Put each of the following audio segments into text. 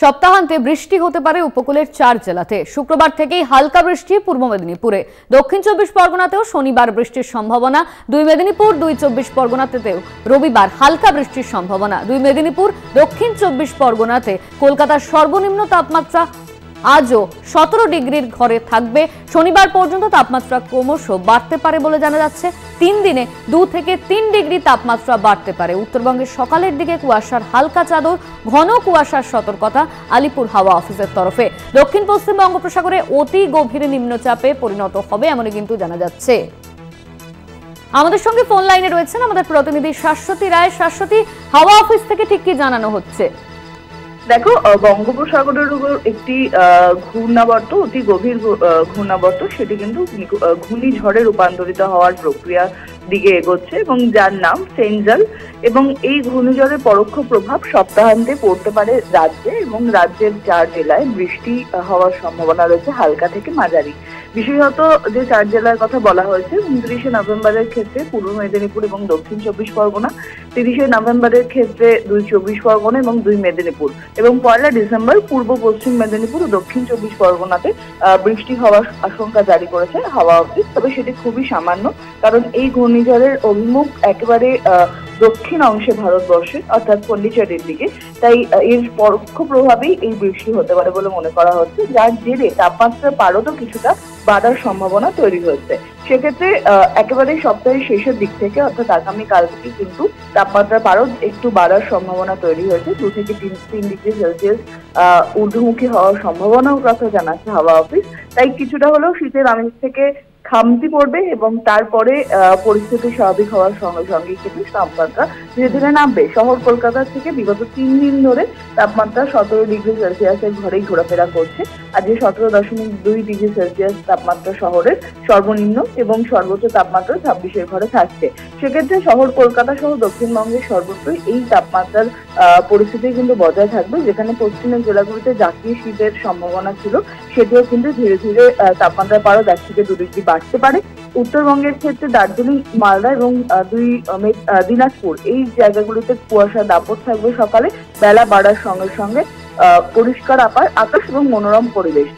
সপ্তাহান্তে বৃষ্টি হতে পারে উপকূলের 4 জেলাতে। শুক্রবার থেকেই হালকা বৃষ্টি পূর্ব মেদিনীপুরে, দক্ষিণ 24 পরগনাতেও শনিবার বৃষ্টির সম্ভাবনা। 2 মেদিনীপুর 2 24 পরগনাতেও রবিবার হালকা বৃষ্টির সম্ভাবনা। 2 মেদিনীপুর দক্ষিণ 24 পরগনাতে কলকাতার সর্বনিম্ন তাপমাত্রা আজও 17 ডিগ্রির ঘরে থাকবে। শনিবার পর্যন্ত তাপমাত্রা ক্রমশ বাড়তে পারে বলে জানা যাচ্ছে। 3 দিনে 2 থেকে 3 ডিগ্রি তাপমাত্রা বাড়তে পারে। উত্তরবঙ্গের সকালের দিকে কুয়াশার হালকা চাদর, ঘন কুয়াশার সতর্কতা আলিপুর হাওয়া অফিসের তরফে। দক্ষিণ পশ্চিম বঙ্গোপসাগরে অতি গভীর নিম্নচাপে পরিণত হবে এমনই কিন্তু জানা যাচ্ছে। আমাদের সঙ্গে ফোন লাইনে রয়েছেন আমাদের প্রতিনিধি শাশ্বতী রায়। শাশ্বতী, হাওয়া অফিস থেকে ঠিক কি জানানো হচ্ছে? দেখো, বঙ্গোপসাগরের উপর একটি ঘূর্ণাবর্ত, অতি গভীর ঘূর্ণাবর্ত, সেটি কিন্তু ঘূর্ণিঝড়ে রূপান্তরিত হওয়ার প্রক্রিয়া দিকে এগোচ্ছে এবং যার নাম ফেঞ্জাল। এবং এই ঘূর্ণিঝড়ের পরোক্ষ প্রভাব সপ্তাহান্তে পড়তে পারে রাজ্যে, এবং রাজ্যের 4 জেলায় বৃষ্টি হওয়ার সম্ভাবনা রয়েছে হালকা থেকে মাঝারি। বিশেষত যে 4 জেলার কথা বলা হয়েছে, 29শে নভেম্বরের ক্ষেত্রে পূর্ব মেদিনীপুর এবং দক্ষিণ 24 পরগনা, 30শে নভেম্বরের ক্ষেত্রে 2 24 পরগনা এবং 2 মেদিনীপুর, এবং 1 ডিসেম্বর পূর্ব পশ্চিম মেদিনীপুর ও দক্ষিণ 24 পরগনাতে বৃষ্টি হওয়ার আশঙ্কা জারি করেছে হাওয়া অফিস। তবে সেটি খুবই সামান্য, কারণ এই ঘূর্ণিঝড়ের অভিমুখ একেবারে দক্ষিণ অংশে ভারতবর্ষে, অর্থাৎ পন্ডিচেরির দিকে। তাই এর পরোক্ষ প্রভাবেই এই বৃষ্টি হতে পারে বলে মনে করা হচ্ছে, যার জেরে তাপমাত্রার পারদও কিছুটা বাড়ার সম্ভাবনা তৈরি হয়েছে। সেক্ষেত্রে একেবারে সপ্তাহের শেষের দিক থেকে, অর্থাৎ আগামীকাল থেকে কিন্তু তাপমাত্রার পারদ একটু বাড়ার সম্ভাবনা তৈরি হয়েছে। 2 থেকে 3 ডিগ্রি সেলসিয়াস ঊর্ধ্বমুখী হওয়ার সম্ভাবনার কথা জানাচ্ছে হাওয়া অফিস। তাই কিছুটা হলেও শীতের আমেজ থেকে খামতি পড়বে, এবং তারপরে পরিস্থিতি স্বাভাবিক হওয়ার সঙ্গে সঙ্গে কিন্তু তাপমাত্রা ধীরে ধীরে নামবে। শহর কলকাতা থেকে বিগত 3 দিন ধরে তাপমাত্রা 17 ডিগ্রি সেলসিয়াসের ঘরেই ঘোরাফেরা করছে। আজকে 17.2 ডিগ্রি সেলসিয়াস তাপমাত্রা শহরের সর্বনিম্ন, এবং সর্বোচ্চ তাপমাত্রা 26-এর ঘরে থাকছে। সেক্ষেত্রে শহর কলকাতা সহ দক্ষিণবঙ্গের সর্বত্রই এই তাপমাত্রার পরিস্থিতি কিন্তু বজায় থাকবে। যেখানে পশ্চিমের জেলাগুলিতে জাতীয় শীতের সম্ভাবনা ছিল, সেটিও কিন্তু ধীরে ধীরে তাপমাত্রার পারদ 1 থেকে 2 ডিগ্রি বাড়তে পারে। উত্তরবঙ্গের ক্ষেত্রে দার্জিলিং, মালদা এবং দিনাজপুর, এই জায়গাগুলিতে কুয়াশার দাপট থাকবে সকালে। বেলা বাড়ার সঙ্গে সঙ্গে পরিষ্কার আকাশ এবং মনোরম পরিবেশ।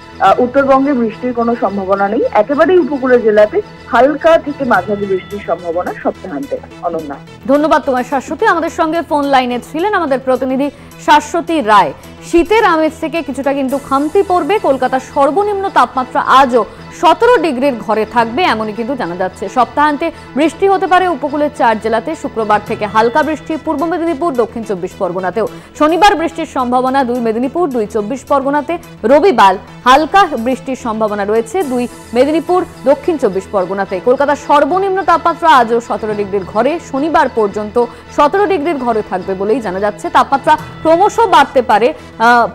উত্তরবঙ্গে বৃষ্টির কোনো সম্ভাবনা নেই। একেবারেই উপকূলের জেলাতে হালকা থেকে মাঝারি বৃষ্টির সম্ভাবনা সপ্তাহান্তে। অনন্যা, ধন্যবাদ তোমার শাশ্বতী। আমাদের সঙ্গে ফোন লাইনে ছিলেন আমাদের প্রতিনিধি শাশ্বতী রায়। শীতের আমেজ থেকে কিছুটা কিন্তু খামতি পড়বে। কলকাতার সর্বনিম্ন তাপমাত্রা আজও 17 ডিগ্রির ঘরে থাকবে এমনই কিন্তু জানা যাচ্ছে। সপ্তাহান্তে বৃষ্টি হতে পারে উপকূলের 4 জেলাতে। শুক্রবার থেকে হালকা বৃষ্টি পূর্ব মেদিনীপুর, দক্ষিণ 24 পরগনাতেও। শনিবার বৃষ্টির সম্ভাবনা 2 মেদিনীপুর 2 24 পরগনাতে। রবিবার হালকা বৃষ্টির সম্ভাবনা রয়েছে 2 মেদিনীপুর দক্ষিণ 24 পরগনাতে। কলকাতার সর্বনিম্ন তাপমাত্রা আজও 17 ডিগ্রির ঘরে। শনিবার পর্যন্ত 17 ডিগ্রির ঘরে থাকবে বলেই জানা যাচ্ছে। তাপমাত্রা ক্রমশ বাড়তে পারে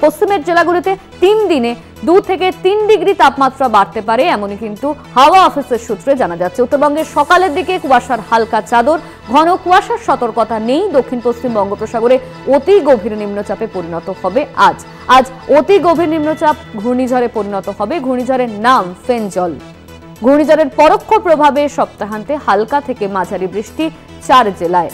পশ্চিমের জেলাগুলিতে। 3 দিনে 2 থেকে 3 ডিগ্রি তাপমাত্রা বাড়তে পারে এমনই কিন্তু হাওয়া অফিসের সূত্রে জানা যাচ্ছে। উত্তরবঙ্গের সকালের দিকে কুয়াশার হালকা চাদর, ঘন কুয়াশার সতর্কতা নেই। দক্ষিণ পশ্চিম বঙ্গোপসাগরে অতি গভীর নিম্নচাপে পরিণত হবে আজ অতি গভীর নিম্নচাপ ঘূর্ণিঝড়ে পরিণত হবে। ঘূর্ণিঝড়ের নাম ফেঞ্জল। ঘূর্ণিঝড়ের পরোক্ষ প্রভাবে সপ্তাহান্তে হালকা থেকে মাঝারি বৃষ্টি 4 জেলায়।